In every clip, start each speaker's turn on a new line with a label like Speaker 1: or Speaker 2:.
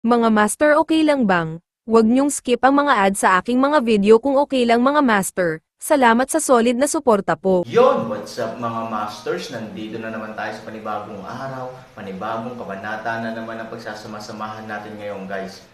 Speaker 1: Mga master, okay lang bang? Huwag niyong skip ang mga ads sa aking mga video kung okay lang mga master. Salamat sa solid na suporta po.
Speaker 2: Yon, what's up mga masters? Nandito na naman tayo sa panibagong araw, panibagong kabanata na naman ang pagsasama-samahan natin ngayon guys.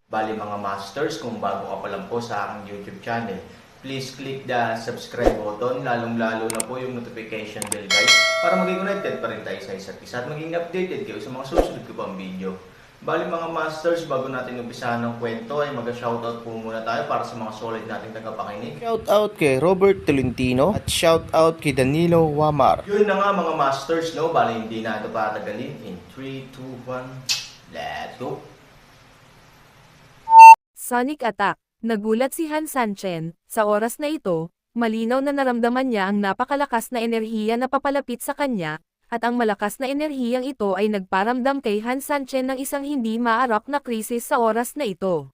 Speaker 2: Bali mga masters, kung bago ka pa lang po sa aking YouTube channel, please click the subscribe button, lalong-lalo na po yung notification bell guys, para maging connected pa rin tayo sa isa't isa at maging updated kayo sa mga susunod ko pang video. Bali mga masters, bago natin umpisahan ng kwento ay mag-shoutout po muna tayo para sa mga solid nating tagapakinig.
Speaker 3: Shoutout kay Robert Tolentino at shoutout kay Danilo Wamar.
Speaker 2: Yun na nga mga masters, no? Bali hindi na ito patagalin. In 3, 2, 1, let's go!
Speaker 1: Sonic Attack. Nagulat si Han Sanchen. Sa oras na ito, malinaw na naramdaman niya ang napakalakas na enerhiya na papalapit sa kanya, at ang malakas na enerhiyang ito ay nagparamdam kay Han Sanchen ng isang hindi maarap na krisis sa oras na ito.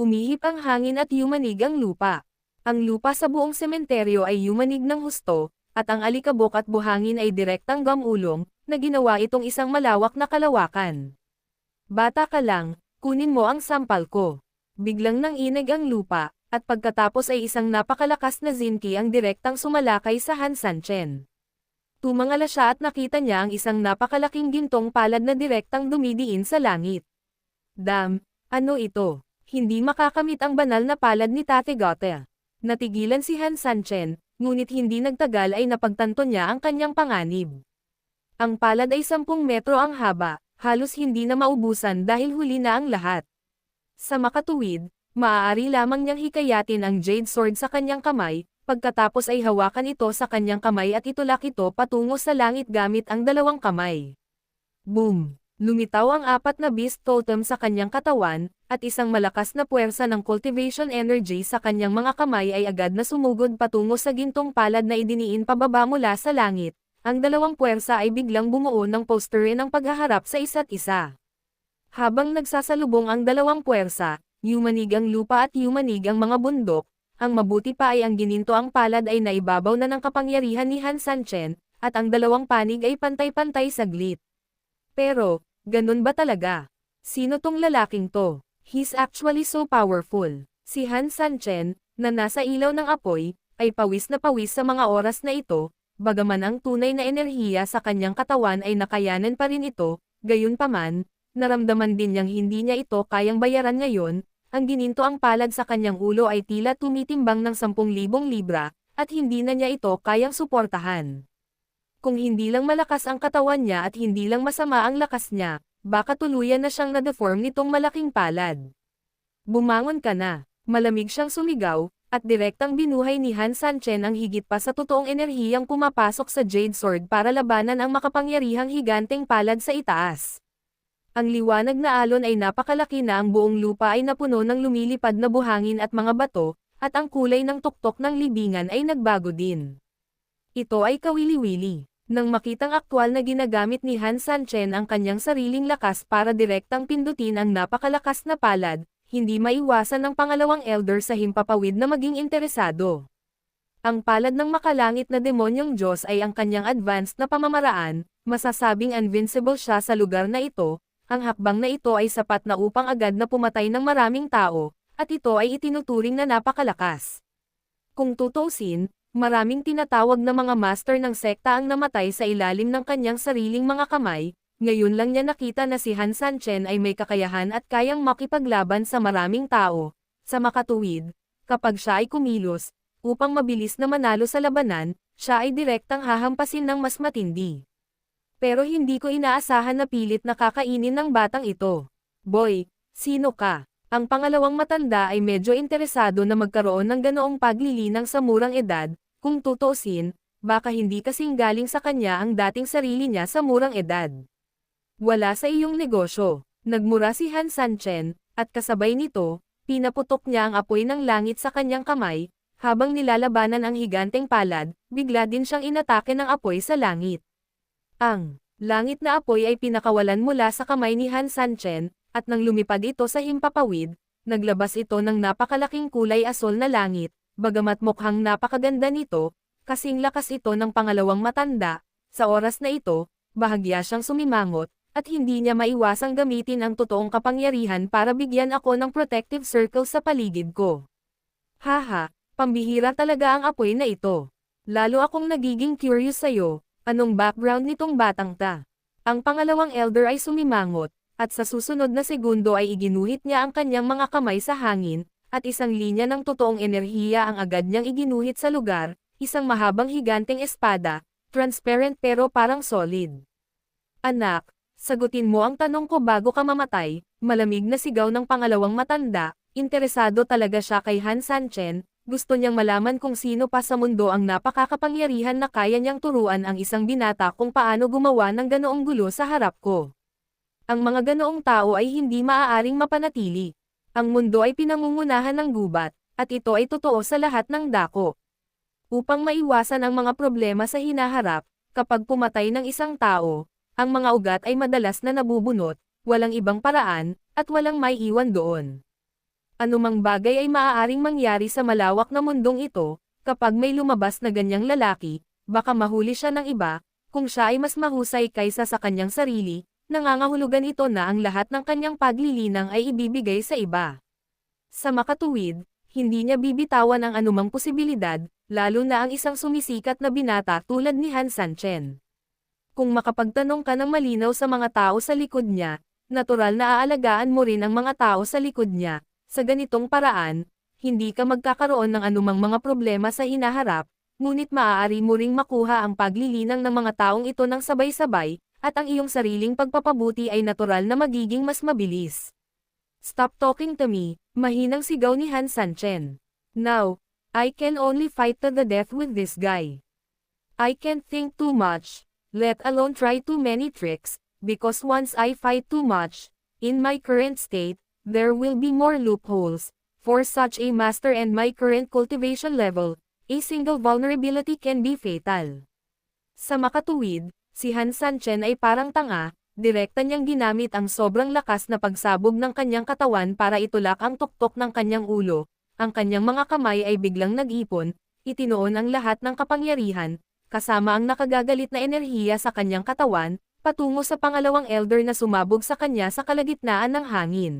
Speaker 1: Umihip ang hangin at yumanig ang lupa. Ang lupa sa buong sementeryo ay yumanig ng husto, at ang alikabok at buhangin ay direktang gamulong, na ginawa itong isang malawak na kalawakan. Bata ka lang, kunin mo ang sampal ko. Biglang nanginig ang lupa, at pagkatapos ay isang napakalakas na zinki ang direktang sumalakay sa Han Sanchen. Tumangala siya at nakita niya ang isang napakalaking gintong palad na direktang dumidiin sa langit. Damn, ano ito? Hindi makakamit ang banal na palad ni Tate Gote. Natigilan si Han Sanchen, ngunit hindi nagtagal ay napagtanto niya ang kanyang panganib. Ang palad ay 10 metro ang haba, halos hindi na maubusan dahil huli na ang lahat. Sa makatuwid, maaari lamang niyang hikayatin ang Jade Sword sa kanyang kamay, pagkatapos ay hawakan ito sa kanyang kamay at itulak ito patungo sa langit gamit ang dalawang kamay. Boom! Lumitaw ang 4 na Beast Totem sa kanyang katawan, at isang malakas na puwersa ng Cultivation Energy sa kanyang mga kamay ay agad na sumugod patungo sa gintong palad na idiniin pababa mula sa langit. Ang dalawang puwersa ay biglang bumuo ng posture ng paghaharap sa isa't isa. Habang nagsasalubong ang dalawang puwersa, yumanig ang lupa at yumanig ang mga bundok, ang mabuti pa ay ang gininto ang palad ay naibabaw na ng kapangyarihan ni Han Sanchen, at ang dalawang panig ay pantay-pantay saglit. Pero, ganun ba talaga? Sino tong lalaking to? He's actually so powerful. Si Han Sanchen, na nasa ilaw ng apoy, ay pawis na pawis sa mga oras na ito, bagaman ang tunay na enerhiya sa kanyang katawan ay nakayanan pa rin ito, gayunpaman, naramdaman din niyang hindi niya ito kayang bayaran ngayon, ang gininto ang palad sa kanyang ulo ay tila tumitimbang ng 10,000 libra, at hindi na niya ito kayang suportahan. Kung hindi lang malakas ang katawan niya at hindi lang masama ang lakas niya, baka tuluyan na siyang na-deform nitong malaking palad. Bumangon ka na, malamig siyang sumigaw, at direktang binuhay ni Han Sanchen ang higit pa sa totoong enerhiyang pumapasok sa Jade Sword para labanan ang makapangyarihang higanteng palad sa itaas. Ang liwanag na alon ay napakalaki na ang buong lupa ay napuno ng lumilipad na buhangin at mga bato, at ang kulay ng tuktok ng libingan ay nagbago din. Ito ay kawili-wili. Nang makitang aktwal na ginagamit ni Han Sanchen ang kanyang sariling lakas para direktang pindutin ang napakalakas na palad, hindi maiwasan ng pangalawang elder sa himpapawid na maging interesado. Ang palad ng makalangit na demonyong Diyos ay ang kanyang advanced na pamamaraan, masasabing invincible siya sa lugar na ito. Ang hakbang na ito ay sapat na upang agad na pumatay ng maraming tao, at ito ay itinuturing na napakalakas. Kung tutuusin, maraming tinatawag na mga master ng sekta ang namatay sa ilalim ng kanyang sariling mga kamay, ngayon lang niya nakita na si Han Sanchen ay may kakayahan at kayang makipaglaban sa maraming tao. Sa makatuwid, kapag siya ay kumilos, upang mabilis na manalo sa labanan, siya ay direktang hahampasin ng mas matindi. Pero hindi ko inaasahan na pilit na kakainin ng batang ito. Boy, sino ka? Ang pangalawang matanda ay medyo interesado na magkaroon ng ganoong paglilinang sa murang edad, kung tutuusin, baka hindi kasing galing sa kanya ang dating sarili niya sa murang edad. Wala sa iyong negosyo. Nagmura si Han Sanchen, at kasabay nito, pinaputok niya ang apoy ng langit sa kanyang kamay, habang nilalabanan ang higanteng palad, bigla din siyang inatake ng apoy sa langit. Ang langit na apoy ay pinakawalan mula sa kamay ni Han Sanchen, at nang lumipad ito sa himpapawid, naglabas ito ng napakalaking kulay asol na langit, bagamat mukhang napakaganda nito, Kasing lakas ito ng pangalawang matanda, sa oras na ito, bahagya siyang sumimangot, at hindi niya maiwasang gamitin ang totoong kapangyarihan para bigyan ako ng protective circle sa paligid ko. Haha, pambihira talaga ang apoy na ito. Lalo akong nagiging curious sa'yo, anong background nitong batang ta? Ang pangalawang elder ay sumimangot, at sa susunod na segundo ay iginuhit niya ang kanyang mga kamay sa hangin, at isang linya ng totoong enerhiya ang agad niyang iginuhit sa lugar, isang mahabang higanteng espada, transparent pero parang solid. Anak, sagutin mo ang tanong ko bago ka mamatay, malamig na sigaw ng pangalawang matanda, interesado talaga siya kay Han Sanchen, gusto niyang malaman kung sino pa sa mundo ang napakakapangyarihan na kaya niyang turuan ang isang binata kung paano gumawa ng ganoong gulo sa harap ko. Ang mga ganoong tao ay hindi maaaring mapanatili. Ang mundo ay pinangungunahan ng gubat, at ito ay totoo sa lahat ng dako. Upang maiwasan ang mga problema sa hinaharap, kapag pumatay ng isang tao, ang mga ugat ay madalas na nabubunot, walang ibang paraan, at walang may iwan doon. Anumang bagay ay maaaring mangyari sa malawak na mundong ito, kapag may lumabas na ganyang lalaki, baka mahuli siya ng iba, kung siya ay mas mahusay kaysa sa kanyang sarili, nangangahulugan ito na ang lahat ng kanyang paglilinang ay ibibigay sa iba. Sa makatuwid, hindi niya bibitawan ang anumang posibilidad, lalo na ang isang sumisikat na binata tulad ni Han Sanchen. Kung makapagtanong ka ng malinaw sa mga tao sa likod niya, natural na aalagaan mo rin ang mga tao sa likod niya. Sa ganitong paraan, hindi ka magkakaroon ng anumang mga problema sa hinaharap, ngunit maaari mo ring makuha ang paglilinang ng mga taong ito ng sabay-sabay, at ang iyong sariling pagpapabuti ay natural na magiging mas mabilis. Stop talking to me, mahinang sigaw ni Han Sanchen. Now, I can only fight to the death with this guy. I can't think too much, let alone try too many tricks, because once I fight too much, in my current state, there will be more loopholes. For such a master and my current cultivation level, a single vulnerability can be fatal. Sa makatuwid, si Han Sanchen ay parang tanga, direkta niyang ginamit ang sobrang lakas na pagsabog ng kanyang katawan para itulak ang tuktok ng kanyang ulo, ang kanyang mga kamay ay biglang nag-ipon, itinoon ang lahat ng kapangyarihan, kasama ang nakagagalit na enerhiya sa kanyang katawan, patungo sa pangalawang elder na sumabog sa kanya sa kalagitnaan ng hangin.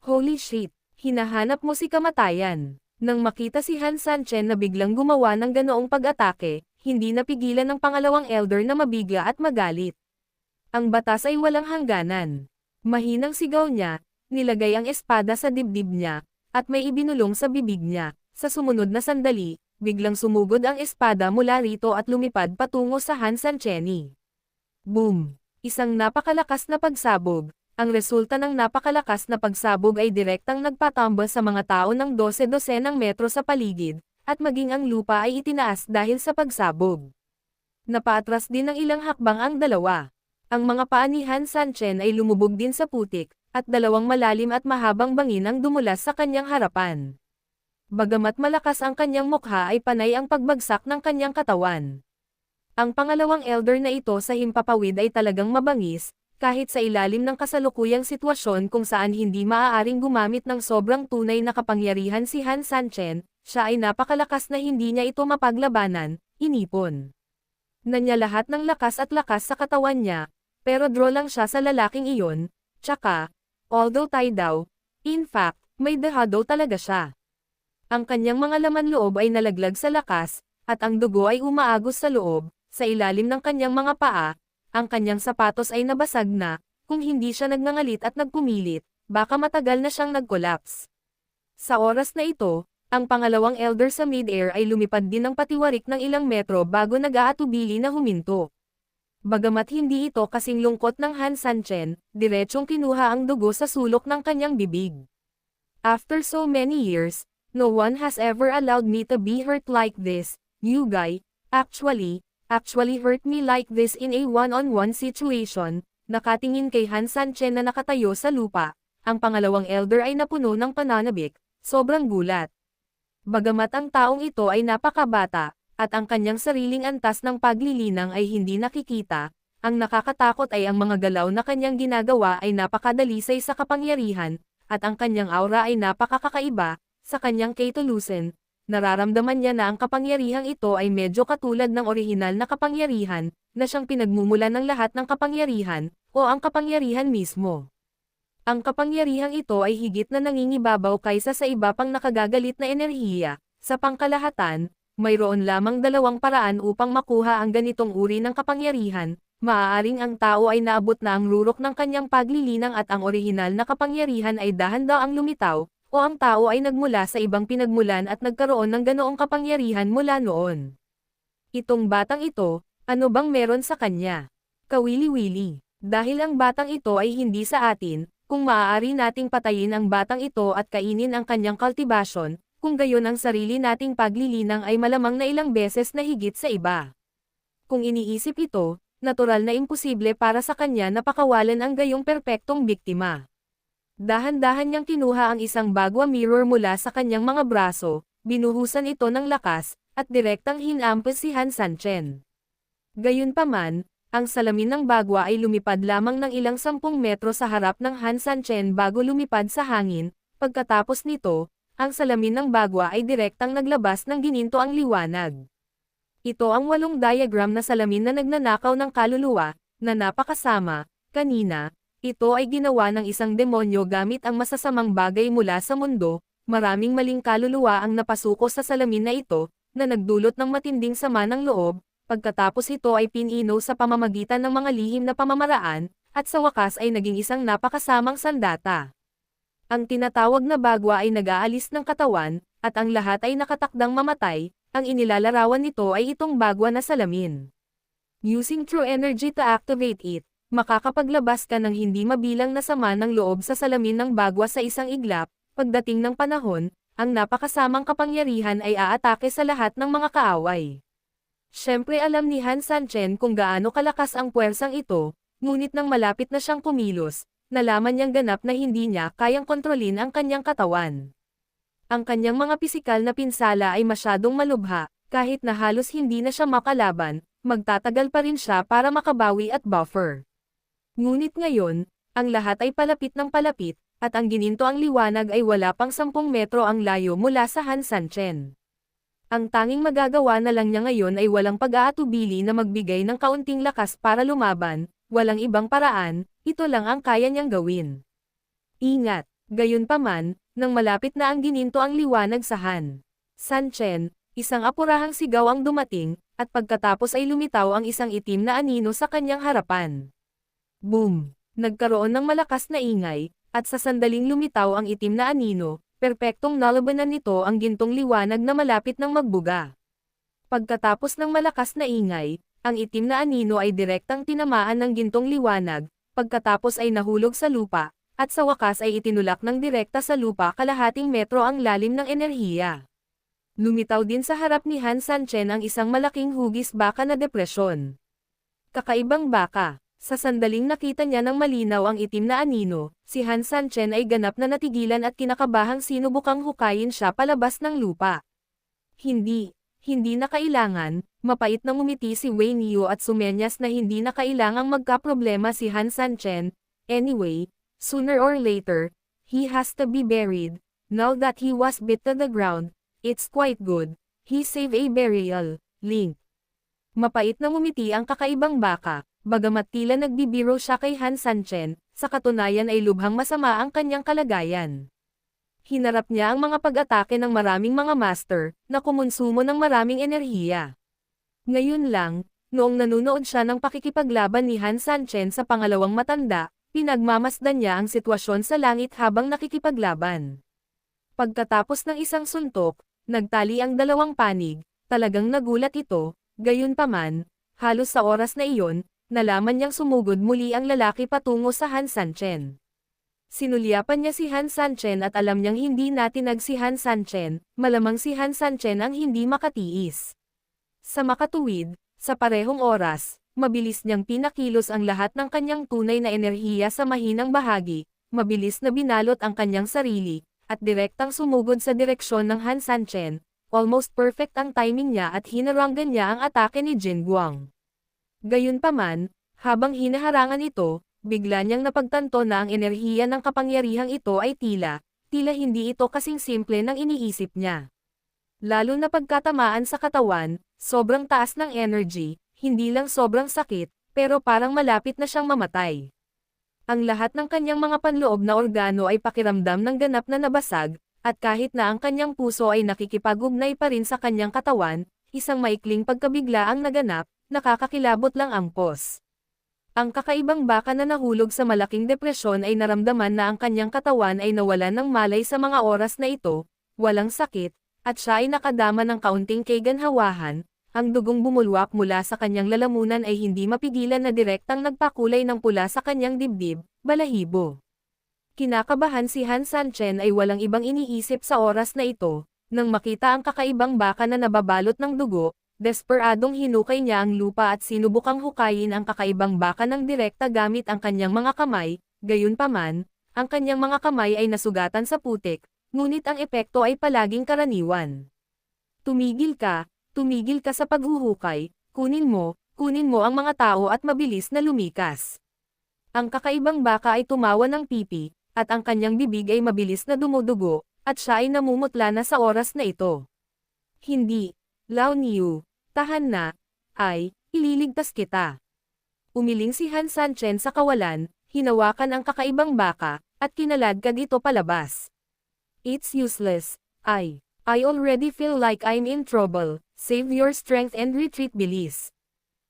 Speaker 1: Holy shit! Hinahanap mo si kamatayan. Nang makita si Han Sanchen na biglang gumawa ng ganoong pag-atake, hindi napigilan ng pangalawang elder na mabigla at magalit. Ang batas ay walang hangganan. Mahinang sigaw niya, nilagay ang espada sa dibdib niya, at may ibinulong sa bibig niya. Sa sumunod na sandali, biglang sumugod ang espada mula rito at lumipad patungo sa Han Sancheni. Boom! Isang napakalakas na pagsabog. Ang resulta ng napakalakas na pagsabog ay direktang nagpatamba sa mga tao ng 12-dosenang metro sa paligid, at maging ang lupa ay itinaas dahil sa pagsabog. Napaatras din ng ilang hakbang ang dalawa. Ang mga paa ni Han Sanchen ay lumubog din sa putik, at dalawang malalim at mahabang bangin ang dumulas sa kanyang harapan. Bagamat malakas ang kanyang mukha ay panay ang pagbagsak ng kanyang katawan. Ang pangalawang elder na ito sa himpapawid ay talagang mabangis, kahit sa ilalim ng kasalukuyang sitwasyon kung saan hindi maaaring gumamit ng sobrang tunay na kapangyarihan si Han Sanchen, siya ay napakalakas na hindi niya ito mapaglabanan, inipon na niya lahat ng lakas at lakas sa katawan niya, pero draw lang siya sa lalaking iyon, tsaka, although tied daw, in fact, may daha daw talaga siya. Ang kanyang mga laman loob ay nalaglag sa lakas, at ang dugo ay umaagos sa loob, sa ilalim ng kanyang mga paa, ang kanyang sapatos ay nabasag na, kung hindi siya nagngangalit at nagpumilit, baka matagal na siyang nag-collapse. Sa oras na ito, ang pangalawang elder sa mid-air ay lumipad din ng patiwarik ng ilang metro bago nag-aatubili na huminto. Bagamat hindi ito kasing lungkot ng Han Sanchen, diretsong kinuha ang dugo sa sulok ng kanyang bibig. After so many years, no one has ever allowed me to be hurt like this, you guy, actually hurt me like this in a one-on-one situation. Nakatingin kay Han Sanchen na nakatayo sa lupa, ang pangalawang elder ay napuno ng pananabik, sobrang gulat. Bagamat ang taong ito ay napakabata, at ang kanyang sariling antas ng paglilinang ay hindi nakikita, ang nakakatakot ay ang mga galaw na kanyang ginagawa ay napakadalisay sa kapangyarihan, at ang kanyang aura ay napakakaiba, sa kanyang Keitolusen, nararamdaman niya na ang kapangyarihang ito ay medyo katulad ng orihinal na kapangyarihan, na siyang pinagmumulan ng lahat ng kapangyarihan, o ang kapangyarihan mismo. Ang kapangyarihang ito ay higit na nangingibabaw kaysa sa iba pang nakagagalit na enerhiya. Sa pangkalahatan, mayroon lamang dalawang paraan upang makuha ang ganitong uri ng kapangyarihan. Maaaring ang tao ay naabot na ang rurok ng kanyang paglilinang at ang orihinal na kapangyarihan ay dahan-daang lumitaw, o ang tao ay nagmula sa ibang pinagmulan at nagkaroon ng ganoong kapangyarihan mula noon. Itong batang ito, ano bang meron sa kanya? Kawili-wili. Dahil ang batang ito ay hindi sa atin, kung maaari nating patayin ang batang ito at kainin ang kanyang kultibasyon, kung gayon ang sarili nating paglilinang ay malamang na ilang beses na higit sa iba. Kung iniisip ito, natural na imposible para sa kanya na pakawalan ang gayong perpektong biktima. Dahan-dahan niyang kinuha ang isang bagwa mirror mula sa kanyang mga braso, binuhusan ito ng lakas, at direktang hinampas si Han Sanchen. Gayunpaman, ang salamin ng bagwa ay lumipad lamang ng ilang 10 metro sa harap ng Han Sanchen bago lumipad sa hangin. Pagkatapos nito, ang salamin ng bagwa ay direktang naglabas ng gininto ang liwanag. Ito ang 8 diagram na salamin na nagnanakaw ng kaluluwa, na napakasama. Kanina, ito ay ginawa ng isang demonyo gamit ang masasamang bagay mula sa mundo. Maraming maling kaluluwa ang napasuko sa salamin na ito, na nagdulot ng matinding sama ng loob. Pagkatapos ito ay pinino sa pamamagitan ng mga lihim na pamamaraan, at sa wakas ay naging isang napakasamang sandata. Ang tinatawag na bagwa ay nag-aalis ng katawan, at ang lahat ay nakatakdang mamatay. Ang inilalarawan nito ay itong bagwa na salamin. Using true energy to activate it, makakapaglabas ka ng hindi mabilang na sama ng loob sa salamin ng bagwa sa isang iglap. Pagdating ng panahon, ang napakasamang kapangyarihan ay aatake sa lahat ng mga kaaway. Siyempre alam ni Han Sanchen kung gaano kalakas ang puwersang ito, ngunit nang malapit na siyang kumilos, nalaman niyang ganap na hindi niya kayang kontrolin ang kanyang katawan. Ang kanyang mga pisikal na pinsala ay masyadong malubha, kahit na halos hindi na siya makalaban, magtatagal pa rin siya para makabawi at buffer. Ngunit ngayon, ang lahat ay palapit ng palapit, at ang gininto ang liwanag ay wala pang 10 metro ang layo mula sa Han Sanchen. Ang tanging magagawa na lang niya ngayon ay walang pag-aatubili na magbigay ng kaunting lakas para lumaban, walang ibang paraan, ito lang ang kaya niyang gawin. Ingat, gayunpaman, nang malapit na ang gininto ang liwanag sa Han Sanchen, isang apurahang sigaw ang dumating, at pagkatapos ay lumitaw ang isang itim na anino sa kanyang harapan. Boom! Nagkaroon ng malakas na ingay, at sa sandaling lumitaw ang itim na anino, perpektong nalabanan nito ang gintong liwanag na malapit ng magbuga. Pagkatapos ng malakas na ingay, ang itim na anino ay direktang tinamaan ng gintong liwanag, pagkatapos ay nahulog sa lupa, at sa wakas ay itinulak ng direkta sa lupa kalahating metro ang lalim ng enerhiya. Lumitaw din sa harap ni Han Sanchen ang isang malaking hugis baka na depresyon. Kakaibang baka, sa sandaling nakita niya ng malinaw ang itim na anino, si Han Sanchen ay ganap na natigilan at kinakabahang sinubukang hukayin siya palabas ng lupa. Hindi na kailangan, mapait na ngumiti si Wei Niu at sumenyas na hindi na kailangang magkaproblema si Han Sanchen. Anyway, sooner or later, he has to be buried. Now that he was bit to the ground, it's quite good. He saved a burial. Link. Mapait na ngumiti ang kakaibang baka, bagamat tila nagbibiro siya kay Han Sanchen, sa katunayan ay lubhang masama ang kanyang kalagayan. Hinarap niya ang mga pag-atake ng maraming mga master, na kumonsumo ng maraming enerhiya. Ngayon lang, noong nanunood siya ng pakikipaglaban ni Han Sanchen sa pangalawang matanda, pinagmamasdan niya ang sitwasyon sa langit habang nakikipaglaban. Pagkatapos ng isang suntok, nagtali ang dalawang panig, talagang nagulat ito, gayunpaman, halos sa oras na iyon, nalaman niyang sumugod muli ang lalaki patungo sa Han Sanchen. Sinulyapan niya si Han Sanchen at alam niyang hindi natinag si Han Sanchen, malamang si Han Sanchen ang hindi makatiis. Sa makatuwid, sa parehong oras, mabilis niyang pinakilos ang lahat ng kanyang tunay na enerhiya sa mahinang bahagi, mabilis na binalot ang kanyang sarili, at direktang sumugod sa direksyon ng Han Sanchen. Almost perfect ang timing niya at hinaranggan niya ang atake ni Jin Guang. Gayunpaman, habang hinaharangan ito, bigla niyang napagtanto na ang enerhiya ng kapangyarihang ito ay tila hindi ito kasing simple ng iniisip niya. Lalo na pagkatamaan sa katawan, sobrang taas ng energy, hindi lang sobrang sakit, pero parang malapit na siyang mamatay. Ang lahat ng kanyang mga panloob na organo ay pakiramdam ng ganap na nabasag, at kahit na ang kanyang puso ay nakikipag-ugnay pa rin sa kanyang katawan, isang maikling pagkabigla ang naganap, nakakakilabot lang ang pos. Ang kakaibang baka na nahulog sa malaking depresyon ay naramdaman na ang kanyang katawan ay nawalan ng malay sa mga oras na ito, walang sakit, at siya ay nakadama ng kaunting kaganhawahan, ang dugong bumulwak mula sa kanyang lalamunan ay hindi mapigilan na direktang nagpakulay ng pula sa kanyang dibdib, balahibo. Kinakabahan si Han Sanchen ay walang ibang iniisip sa oras na ito, nang makita ang kakaibang baka na nababalot ng dugo, desperadong hinukay niya ang lupa at sinubukang hukayin ang kakaibang baka ng direkta gamit ang kanyang mga kamay, gayunpaman, ang kanyang mga kamay ay nasugatan sa putik, ngunit ang epekto ay palaging karaniwan. Tumigil ka sa paghuhukay, kunin mo ang mga tao at mabilis na lumikas. Ang kakaibang baka ay tumawa ng pipi, at ang kanyang bibig ay mabilis na dumudugo, at siya ay namumutla na sa oras na ito. Hindi, Lao Niu, tahan na, ililigtas kita. Umiling si Han Sanchen sa kawalan, hinawakan ang kakaibang baka, at kinaladkad ito palabas. It's useless, I already feel like I'm in trouble, save your strength and retreat bilis.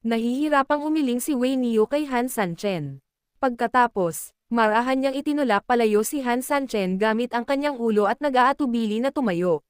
Speaker 1: Nahihirapang umiling si Wei Niu kay Han Sanchen. Pagkatapos, marahan niyang itinulak palayo si Han Sanchen gamit ang kanyang ulo at nag-aatubili na tumayo.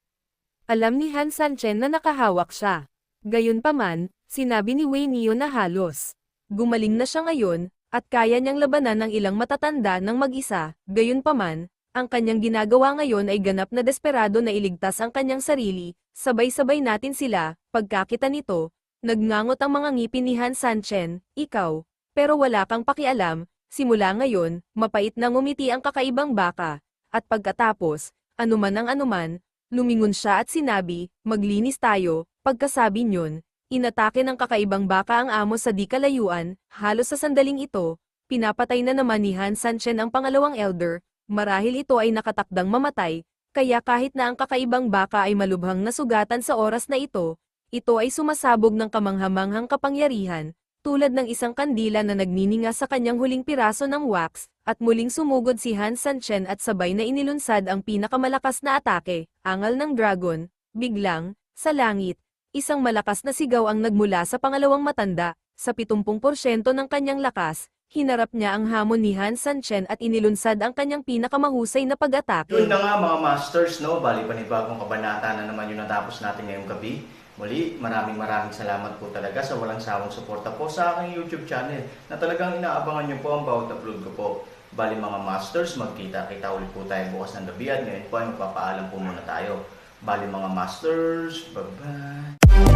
Speaker 1: Alam ni Han Sanchen na nakahawak siya. Gayunpaman, sinabi ni Wei Niu na halos gumaling na siya ngayon, at kaya niyang labanan ng ilang matatanda ng mag-isa. Gayunpaman, ang kanyang ginagawa ngayon ay ganap na desperado na iligtas ang kanyang sarili. Sabay-sabay natin sila. Pagkakita nito, nagngangot ang mga ngipin ni Han Sanchen. Ikaw, pero wala kang pakialam. Simula ngayon, mapait na ngumiti ang kakaibang baka. At pagkatapos, anuman ang anuman, lumingon siya at sinabi, maglinis tayo. Pagkasabi niyon, inatake ng kakaibang baka ang amo sa di kalayuan. Halos sa sandaling ito, pinapatay na naman ni Han Sanchen ang pangalawang elder. Marahil ito ay nakatakdang mamatay, kaya kahit na ang kakaibang baka ay malubhang nasugatan sa oras na ito ay sumasabog ng kamanghamanghang kapangyarihan, tulad ng isang kandila na nagnininga sa kanyang huling piraso ng wax, at muling sumugod si Han Sanchen at sabay na inilunsad ang pinakamalakas na atake, angal ng dragon. Biglang, sa langit, isang malakas na sigaw ang nagmula sa pangalawang matanda. Sa 70% ng kanyang lakas, hinarap niya ang hamon ni Han Sanchen at inilunsad ang kanyang pinakamahusay na pag-atake.
Speaker 2: Yun na nga mga masters, no? Bali panibagong kabanata na naman yung natapos natin ngayong gabi. Muli, maraming salamat po talaga sa walang sawang suporta po sa aking YouTube channel na talagang inaabangan nyo po ang bawat upload ko po. Bali mga masters, magkita-kita ulit po tayo bukas ng gabi at ngayon po ay magpapaalam po muna tayo. Bali mga masters, bye-bye!